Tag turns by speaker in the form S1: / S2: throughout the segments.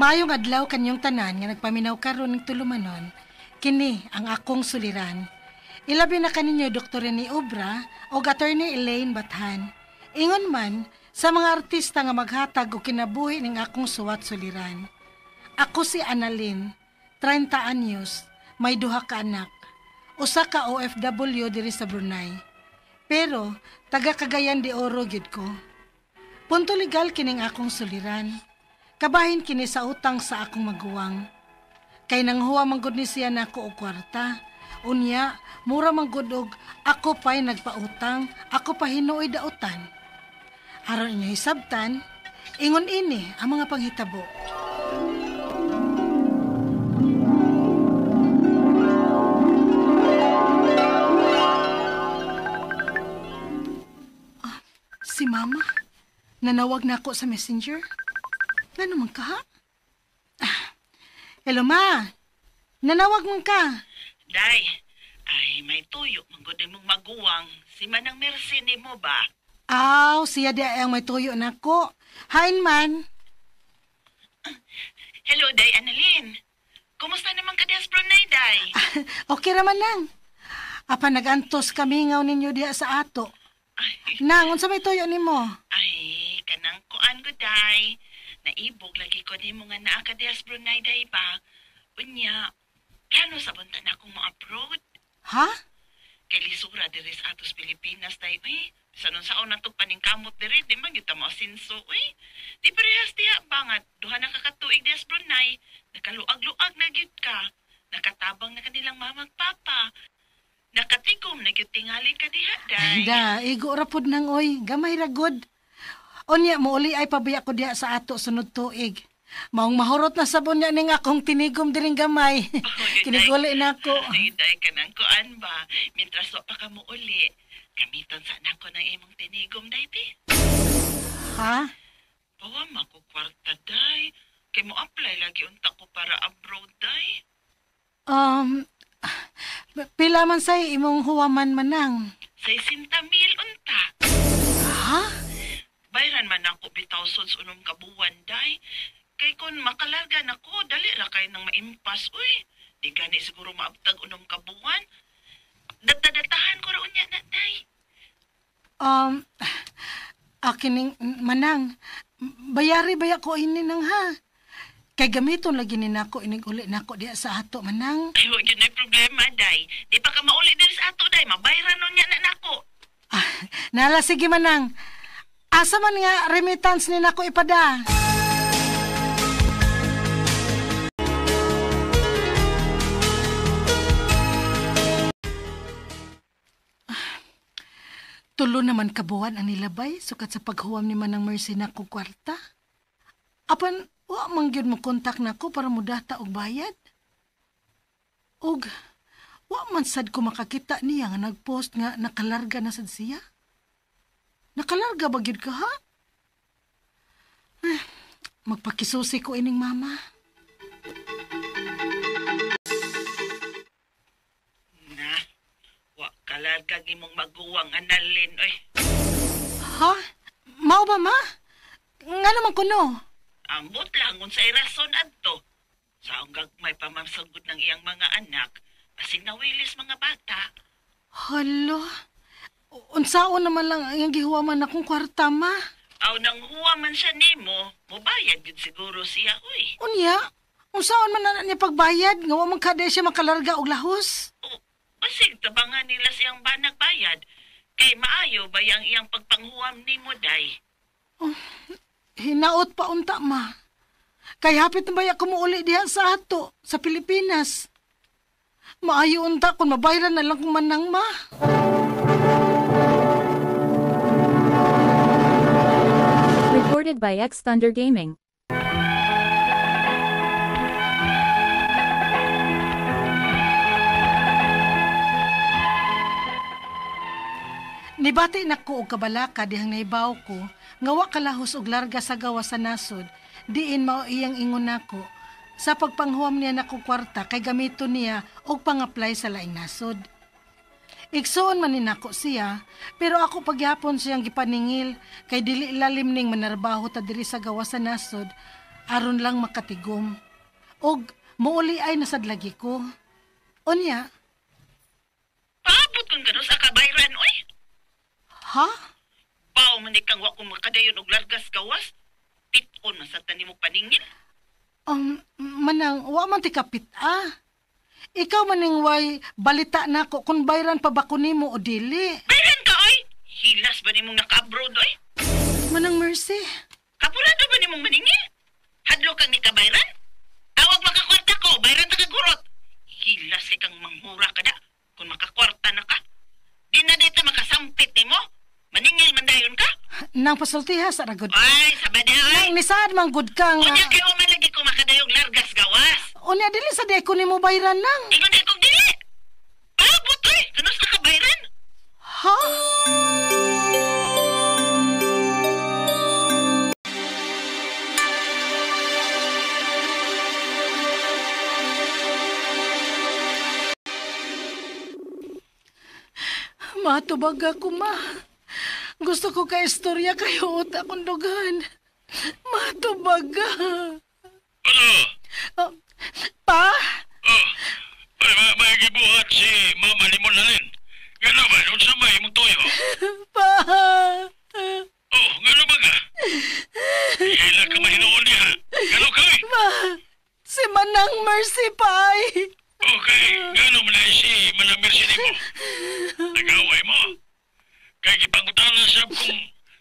S1: Mayong adlaw kanyong tanan nga nagpaminaw karon ng tulumanon. Kini ang akong suliran. Ilabi na kaninyo Dr. ni Obra o Attorney Elaine Bathan. Ingon man sa mga artista nga maghatag o kinabuhi ning akong suwat suliran. Ako si Annalyn, 30 anyos, may 2 ka anak. Usa ka OFW diri sa Brunei. Pero taga Cagayan de Oro gyud ko. Punto legal kining akong suliran. Kabahin kini sa utang sa akong maguwang. Kay nanghuwa man gud ni siya nako og kwarta. Unya, mura man gud og ako pa'y nagpautang, ako pa hinuoy dautan. Aron inyo hisabtan, ingon ini ang mga panghitabo. Si Mama, nanawag na ako sa messenger. Nga naman ka, ha? Hello, Ma. Nanawag mo ka.
S2: Day, ay may tuyo. Manggod mong maguwang. Si Manang Mercy ni mo ba?
S1: Aw, siya di ang may tuyo na ko. Hain man.
S2: Hello, Day, Annalyn. Kumusta naman ka des Brunei, Day?
S1: Okay raman lang. Apa nagantos kami ngaw ninyo diya sa ato. Nang, unsa may tuyo ni mo?
S2: Ay, kanang kuan ko, Day. Naibog lagi ko ni mo nga naa ka des Brunei, Day ba? Unya, plano sa bunta na akong ma-abroad.
S1: Ha?
S2: Kay lisura diri sa atos Pilipinas, Day. Uy, sa nun saon na to paningkamot diri, di man kita mo sinso. Uy, di parehas diha ba nga, duha na kakatuig des Brunei. Nakaluag-luag na gyud ka. Nakatabang na kanilang mamag papa. Nakatikom na gyud tingali ka diha, Day.
S1: Da, igo rapod nang oy, gamay ragod. Onya mo uli ay pabiya ko diha sa ato sunod tuig. Maong mahurot na sabon niya ning akong tinigom diring gamay. Kiniguli na ako.
S2: Ay, Day, kanang kuan ba? Mintras wa pa ka mo uli, gamiton sa anak ko ng imong tinigom, Day, ti.
S1: Ha?
S2: Bawa ko kwarta, Day. Kay mo apply lagi unta ko para abroad, Day.
S1: Pila man say imong huwaman manang.
S2: 60,000 unta.
S1: Ha?
S2: Bayran man ako bitaw suds unom ka buwan, Day. Kay kun makalarga na ko, dali ra kay nang maimpas, uy. Di gani siguro maabtag unom ka buwan. Data-datahan ko ra unya na, Day.
S1: Akining manang, bayari baya ko ini nang ha. Kay gamiton lagi ni nako inig uli nako diha sa ato manang.
S2: Ay, huwag yun ay problema, Day. Di pa ka mauli diri sa ato, Day. Mabayran nun yan na nako.
S1: Nala, sige manang. Asa man nga remittance ni nako ipada? Tulo naman kabuwan ang nilabay sukat sa paghuwam ni Manang Mercy nako kwarta. Apan, wa man gyud mo kontak nako para mudata og bayad. Og, wa man sad ko makakita niya nga nagpost nga nakalarga na sad siya. Nakalarga ba gyud ka, ha? Magpakisusi ko ining mama.
S2: Na, wa kalarga imong maguwang, Annalyn, oy.
S1: Ha? Mao ba, ma? Nga naman kuno.
S2: Ambot lang kung sa irason adto. Sa ang gagmay pamamsagod ng iyang mga anak, asing nawilis mga bata.
S1: Hala, unsaon naman lang ang gihuwaman akong kwarta, ma?
S2: Aw nang huwa man siya nimo, mobayad gid siguro siya, uy.
S1: Unya, unsaon man na niya pagbayad, nga wa man kada siya makalarga og lahos?
S2: O, basig tabangan nila siyang banag bayad. Kay maayo ba yang iyang pagpanghuwam nimo, Day?
S1: Hinaot pa unta, ma. Kay hapit na baya kumuuli diha sa ato, sa Pilipinas. Maayo unta kung mabayran na lang kung manang, ma.
S3: Recorded by X Thunder Gaming.
S1: Nibati na ko og kabalaka dihang naibaw ko, nga wa kalahos og larga sa gawa sa nasod, diin mao iyang ingon nako. Sa pagpanghuwam niya nako kwarta kay gamiton niya og pang-apply sa laing nasod. Igsuon man ni nako siya, pero ako pagyapon siyang gipaningil kay dili lalim ning manarbaho ta diri sa gawa sa nasod. aron lang makatigom. Og muuli ay nasadlagi ko. Unya,
S2: Paabot kong gano'n sa kabayran, oy.
S1: ha?
S2: Pao man kang wa kong makadayon og largas gawas. Piton man sa tanim mo paningin.
S1: Manang, wa man ti kapit Ikaw maning way balita nako kung bayran pa ba ko nimo o dili.
S2: Bayran ka, oy. Hilas ba nimong naka-abroad, oy?
S1: Manang Mercy,
S2: Kapurado ba nimong maningin? Hadlo kang ni kabayran? Tawag makakwarta ko, bayran ta kagurot. Hilas kang manghura ka da. Kung makakwarta na ka. Di na dito makasampit ni mo. Maningil man dayon ka.
S1: nang pasultiha sa ragod.
S2: Ay, sabay na, oy.
S1: Nang nisad man gud ka nga.
S2: Unya kayo man lagi ko makadayong largas gawas.
S1: Unya dili sa day ko nimo bayran nang.
S2: Ingon din kong dili. Paabot, oy. Kanus na kabayran?
S1: Ha? Matubag ako, ma. Gusto ko ka istorya kayo uta kong dugan. Matubag ka.
S4: Ano?
S1: Ah, pa?
S4: May gibuhat si Mama Limon na rin. Gano ba? Noon sa may mong tuyo?
S1: Pa?
S4: Oh, gano ba ka? Hila ka mahinoon niya. Gano ka eh?
S1: Ma, si Manang Mercy, pay.
S4: Okay, gano mo na si Manang Mercy mo? Nag-away mo? Kaya gipangutanan siya kung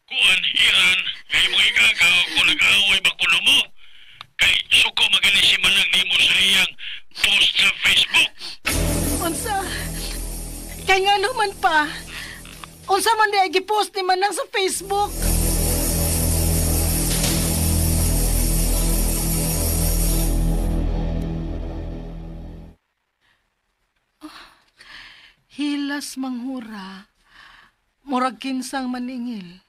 S4: kuan, iran, kaya mo igagaw kung nag-away ba kuno mo. Kay suko magaling si Manang ni mo sa iyang post sa Facebook.
S1: Unsa? Kay nga naman pa. Unsa man di ay gipost ni Manang sa Facebook. Hilas manghura. Murag kinsang maningil.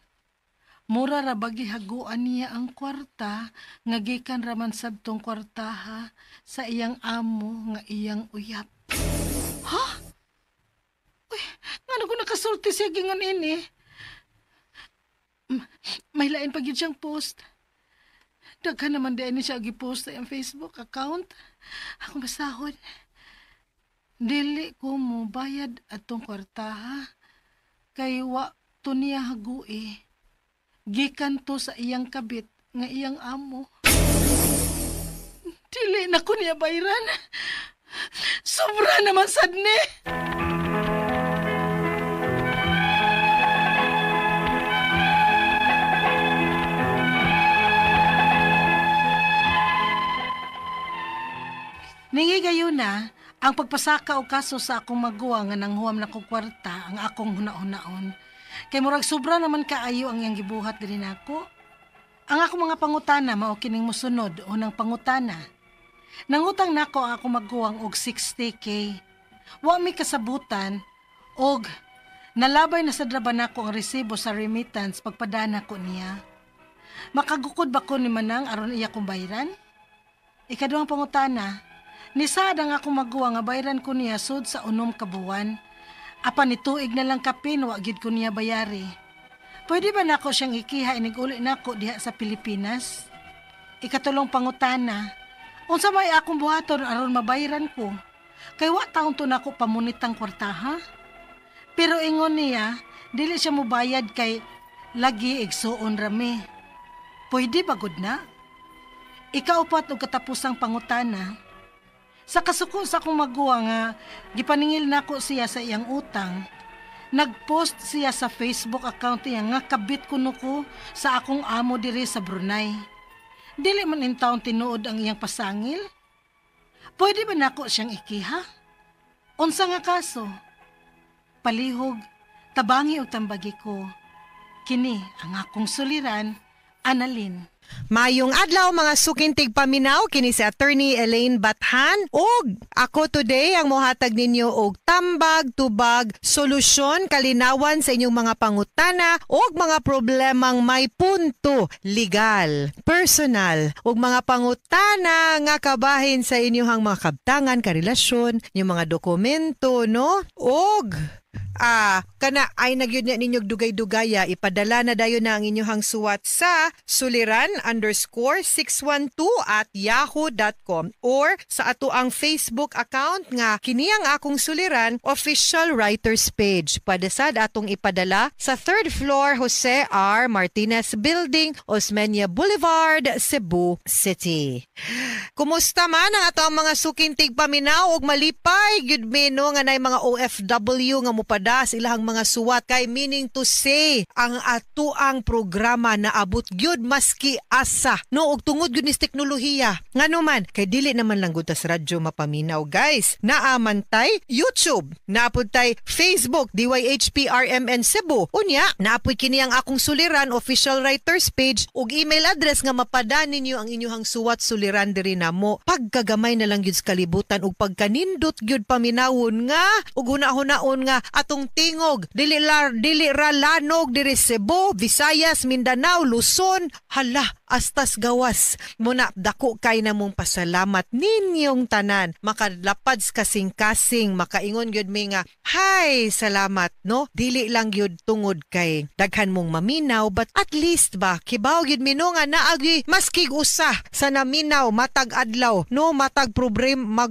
S1: Mura ra bagi haguan niya ang kwarta nga gikan raman sabtong kwartaha sa iyang amo nga iyang uyap. Ha? Uy, ngano ko nakasulti siya gingon ini? May lain pa gyud siyang post. Daghan naman di ni siya gipost sa iyang Facebook account. Ako basahon. Dili ko mo bayad atong kwartaha. Kay wa to niya hagui. Gikan to sa iyang kabit nga iyang amo. Dili na ko niya bayran. Sobra naman sad ni. Ningi gayo na, ang pagpasaka o kaso sa akong maguwa nga nanghuam na ko kwarta ang akong huna-hunaon. Kay murag sobra naman kaayo ang iyang gibuhat diri nako. Ang akong mga pangutana mao kining mosunod unang pangutana. Nangutang nako ang akong maguwang og 60K. Wa mi kasabutan og nalabay na sa draban nako ang resibo sa remittance pagpadana ko niya. Makagukod ba ko ni Manang aron iya kong bayran? Ikaduhang pangutana, nisad ang akong maguwang nga bayran ko niya sud sa 6 ka buwan. Apan nituig na lang kapin, wa gid ko niya bayari. Pwede ba nako siyang ikiha inig-uli nako diha sa Pilipinas? Ikatulong pangutana, unsa may akong buhaton aron mabayaran ko? Kay wa taon to nako pamunitang kwartaha. Pero ingon niya, dili siya mobayad kay lagi igsuon rami. Pwede ba gud na? Ikaupat og katapusang pangutana, sa kasuko sa akong maguwa nga, gipaningil nako siya sa iyang utang. Nagpost siya sa Facebook account niya nga kabit kuno ko sa akong amo diri sa Brunei. Dili man in taon tinuod ang iyang pasangil. Pwede ba nako siyang ikiha? Unsa nga kaso? Palihog, tabangi o tambagi ko. Kini ang akong suliran, Annalyn.
S5: Mayong adlaw mga sukintig paminaw kini si Attorney Elaine Bathan ug ako today ang mohatag ninyo og tambag tubag solusyon kalinawan sa inyong mga pangutana ug mga problemang may punto legal, personal ug mga pangutana nga kabahin sa inyong mga kabtangan karelasyon, inyong mga dokumento no ug kana ay nagyud na ninyog dugay-dugaya, ipadala na dayon na ang inyong suwat sa suliran_612@yahoo.com or sa ato ang Facebook account nga Kiniyang Akong Suliran official writers page. Padasad atong ipadala sa 3rd floor Jose R. Martinez Building, Osmeña Boulevard, Cebu City. Kumusta man ang ato ang mga suking tigpaminaw og malipay gyud no nga nay mga OFW nga mopada sa ilahang mga suwat kay meaning to say ang ato ang programa naabot gyud maski asa no og tungod gyud ni teknolohiya. Ngano man kay dili naman lang gud sa radyo mapaminaw guys. Naaman tay YouTube, naapod tay Facebook DYHPRMN Cebu. Unya, naapoy kini ang Akong Suliran official writers page ug email address nga mapada ninyo ang inyong suwat suliran diri namo. Pagkagamay na lang gyud sa kalibutan ug pagkanindot gyud paminawon nga ug hunahon nga atong tingog dili ra lanog diri Cebu, Visayas, Mindanao, Luzon. Hala, astas gawas. Muna dako kay namong pasalamat ninyong tanan. Makalapads kasing-kasing makaingon gyud mi nga hay salamat no. Dili lang gyud tungod kay daghan mong maminaw but at least ba kibaw gyud mi no nga naagi maski usa sa naminaw matag adlaw no matag problema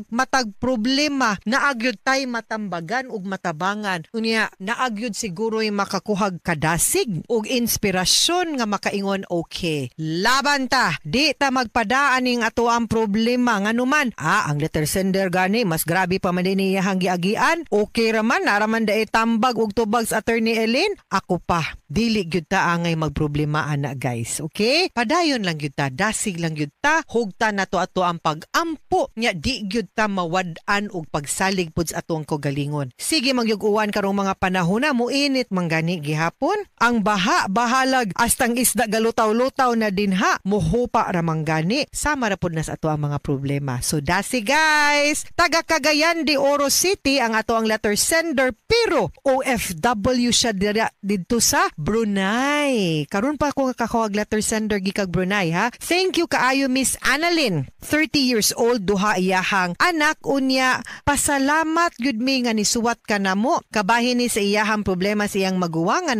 S5: naagyud tay matambagan ug matabangan. Unya naagyud siguro'y makakuhag kadasig ug inspirasyon nga makaingon okay. Laban ta, di ta magpadaan ning ato ang problema nganuman. Ang letter sender gani mas grabe pa man din iyang giagian. Okay raman naraman dae tambag ug tubag sa Attorney Elaine. Ako pa dili gyud ta angay magproblema ana guys. Okay? Padayon lang gyud ta, dasig lang gyud ta, hugta nato ato ang pagampo nya di gyud ta mawad-an og pagsalig pud sa ato ang kagalingon. Sige magyug-uwan karong mga panahon na muinit manggani gihapon. Ang bahalag astang isda galutaw-lutaw na dinha muhupa ra manggani. Sama ra pud na sa ato ang mga problema. So dasi guys, taga Cagayan de Oro City ang ato ang letter sender pero OFW siya didto sa Brunei. Karon pa ako kakawag letter sender gikag Brunei ha. Thank you kaayo Miss Annalyn. 30 years old duha iyahang anak unya. Pasalamat gyud mi nga nisuwat ka namo. Kabahin ni sa iyahang problema sa iyang maguwa nga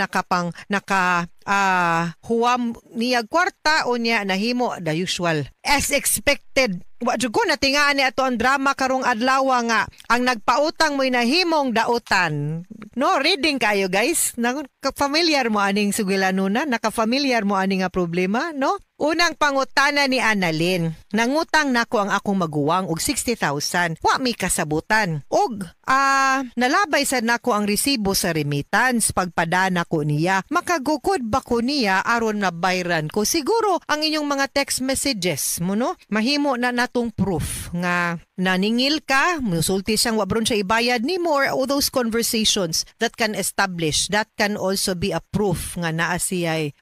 S5: huwam niyag kwarta unya nahimo the usual as expected. Wa jud ko natingaan ni ato ang drama karong adlaw nga ang nagpautang mo'y nahimong dautan. No, reading kayo guys. Familiar mo aning sugilanuna, nakafamiliar mo aning nga problema, no? Unang pangutana ni Annalyn, nangutang nako ang akong maguwang og 60,000. Wa mi kasabutan. Og nalabay sad nako ang resibo sa remittance pagpadana ko niya. Makagukod ba ko niya aron mabayran ko? Siguro ang inyong mga text messages mo no, mahimo na natong proof nga naningil ka, musulti siyang wabron siya ibayad ni mo or all those conversations that can establish, that can also be a proof nga naa siya'y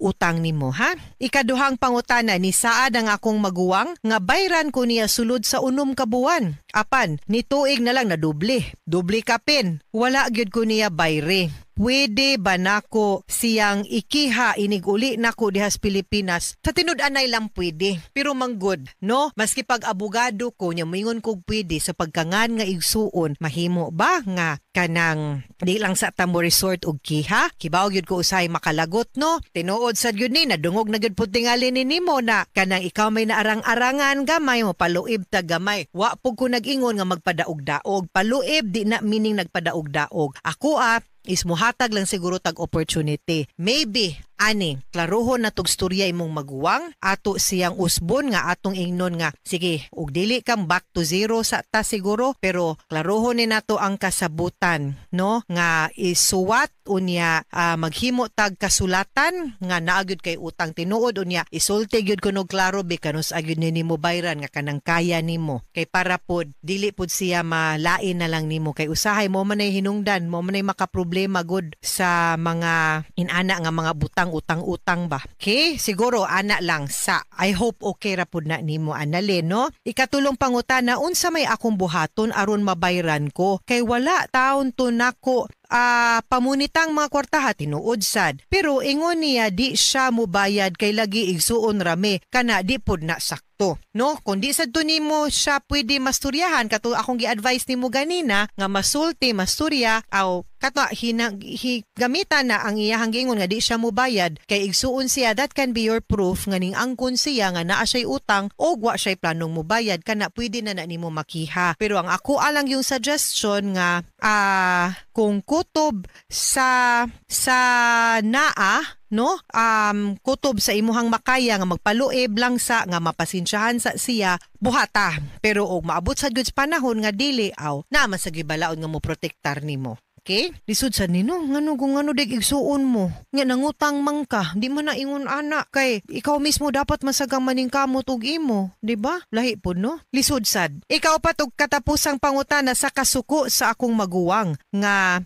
S5: utang ni mo ha. Ikaduhang pangutana ni saad ang akong maguwang nga bayran ko niya sulod sa 6 ka buwan. Apan ni tuig na lang na doble kapin. Wala gyud ko niya bayre. Pwede ba nako siyang ikiha inig-uli nako dihas Pilipinas? Sa tinud-anay lang pwede. Pero manggod, no? Maski pag abogado ko, niya moingon kog pwede sa pagkangan nga igsuon, mahimo ba nga kanang di lang sa tamo resort og kiha? Kibaw gyud ko usay makalagot, no? Tinuod sad gyud ni, nadungog na gyud pud tingali ni nimo na kanang ikaw may naarang-arangan gamay mo, paluib ta gamay. Wa pug ko nag-ingon nga magpadaog-daog. Paluib di na meaning nagpadaog-daog. Ako is muhatag lang siguro tag opportunity. Maybe ani klarohon na tog storya imong maguwang ato siyang usbon nga atong ingnon nga sige ug dili kang back to zero sa ta siguro pero klarohon ni nato ang kasabutan no nga isuwat unya maghimo tag kasulatan nga naagud kay utang tinuod unya isulti gyud kuno klaro bikanos agyud nimo bayran nga kanang kaya nimo kay para pod dili pod siya malain na lang nimo kay usahay mo man ay hinungdan mo man ay makaproblema gud sa mga inana nga mga butang utang-utang ba. Okay? Siguro ana lang sa I hope okay ra pud na nimo Annalyn no. Ikatulong pangutana unsa may akong buhaton aron mabayran ko kay wala taon to nako pamunitang mga kwartaha tinuod sad. Pero ingon niya di siya mobayad kay lagi igsuon rami kana di pud na sakto. to. No, kundi sa to nimo siya pwede masturyahan kato akong gi-advise nimo ganina nga masulti, masturya aw kato gamitan na ang iyahang gingon nga di siya mobayad kay igsuon siya, that can be your proof nga ning angkon siya nga naa siya'y utang o wa siya'y planong mobayad kana pwede na nimo makiha. Pero ang ako alang yung suggestion nga kung kutob sa naa no kutob sa imuhang makaya nga magpaluib lang sa nga mapasensyahan sa siya buhata, pero og maabot sa goods panahon nga dili aw na masagibalaon nga mo protektar nimo. Okay? Lisod sa nino, kung dig igsuon mo. Nga nangutang man ka, di man na ingon anak kay ikaw mismo dapat masagang maning kamot og imo, di ba? Lahi po no? Lisod sad. Ikaw pa tog katapusang pangutana sa kasuko sa akong maguwang nga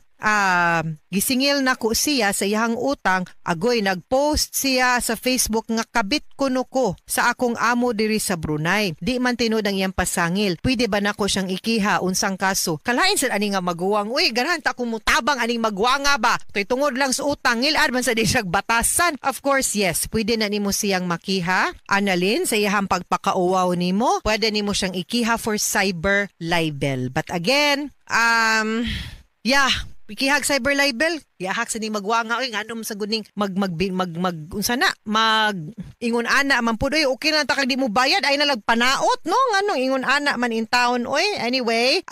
S5: gisingil na ko siya sa iyang utang, agoy nagpost siya sa Facebook nga kabit kuno ko sa akong amo diri sa Brunei. Di man tinud ang iyang pasangil. Pwede ba nako siyang ikiha unsang kaso? Kalain sad ani nga maguwang. Uy, ganahan ta akong mutabang aning maguwanga ba? Toy tungod lang sa utang ngilad man sa di siya batasan. Of course, yes, pwede na nimo siyang makiha. Analin sa iyang pagpakauwaw nimo. Pwede nimo siyang ikiha for cyber libel. But again, ikihag cyber libel, ihag sa ni magwanga oy nganong sa guning unsa na ingon ana man pud oy okay na ta kag di mo bayad ay nalagpanaot no nganong ingon ana man in town oy. Anyway,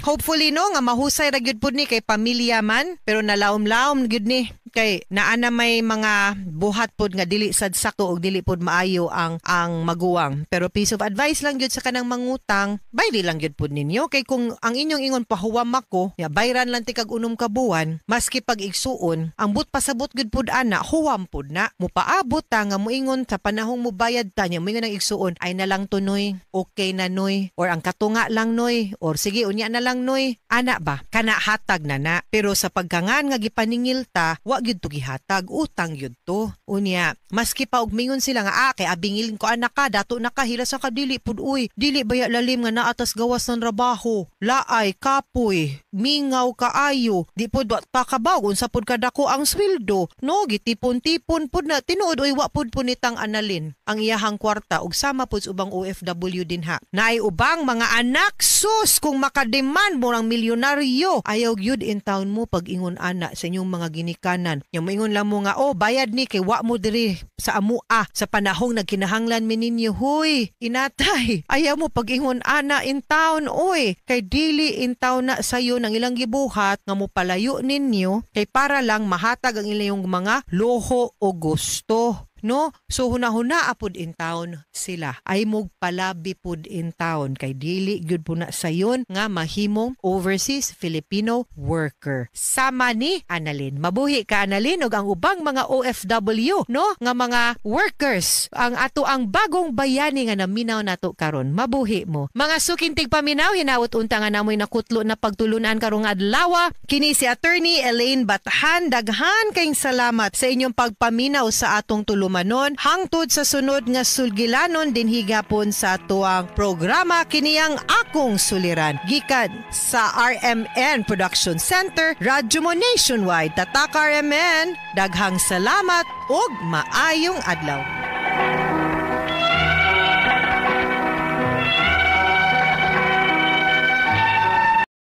S5: hopefully no nga mahusay ra gyud pud ni kay pamilya man, pero nalawom-lawom gyud ni kay naana may mga buhat pod nga dili sad sakto og dili pod maayo ang maguwang. Pero piece of advice lang gyud sa kanang mangutang, bayri lang gyud pod ninyo kay kung ang inyong ingon pahuwam ako, ya bayran lang ti kag unom ka buwan, maski pag igsuon, ang but pasabot gyud pod ana, huwam pod na. Mupaabot ta nga moingon sa panahong mobayad ta nya moingon ang igsuon ay na lang to noy, okay na noy, or ang katunga lang noy, or sige unya na lang noy. Ana ba? Kana hatag na. Pero sa pagkangan nga gipaningil ta, wa gyud to gihatag, utang gyud to. Unya, maski pa og mingon sila nga kay abingilin ko anak ka, dato na ka hila sa kadili pud uy. Dili baya lalim nga naatas gawas ng trabaho. Laay kapoy, mingaw kaayo. Di pud pa kabaw unsa pud kadako ang sweldo. No, gitipon-tipon pud na tinuod uy wa pud punitang analin ang iyahang kwarta ug sama pud ubang OFW din ha. Naay ubang mga anak sus kung makademand mo ng milyonaryo. Ayaw gyud in town mo pag ingon ana sa inyong mga ginikanan. Yung maingon lang mo nga bayad ni kay wa mo diri sa amua sa panahong nagkinahanglan mi ninyo. Huy, inatay. Ayaw mo pag ingon ana in town oy. Kay dili in town na sayo ng ilang gibuhat nga mo palayo ninyo kay para lang mahatag ang ilang mga loho o gusto. No? So hunahuna apod in town sila. Ay palabi pud in town kay dili gyud po na sayon nga mahimong overseas Filipino worker. Sama ni Annalyn. Mabuhi ka Annalyn ug ang ubang mga OFW no nga mga workers ang ato ang bagong bayani nga naminaw nato karon. Mabuhi mo. Mga sukintig paminaw hinawot unta nga namoy nakutlo na pagtulunan karong adlaw. Kini si Attorney Elaine Bathan. Daghan kayong salamat sa inyong pagpaminaw sa atong tulumanon. Hangtod sa sunod nga sulgilanon din higapon sa tuang programa kiniyang akong suliran. Gikan sa RMN Production Center, Radyo Mo Nationwide. Tatak RMN, daghang salamat ug maayong adlaw.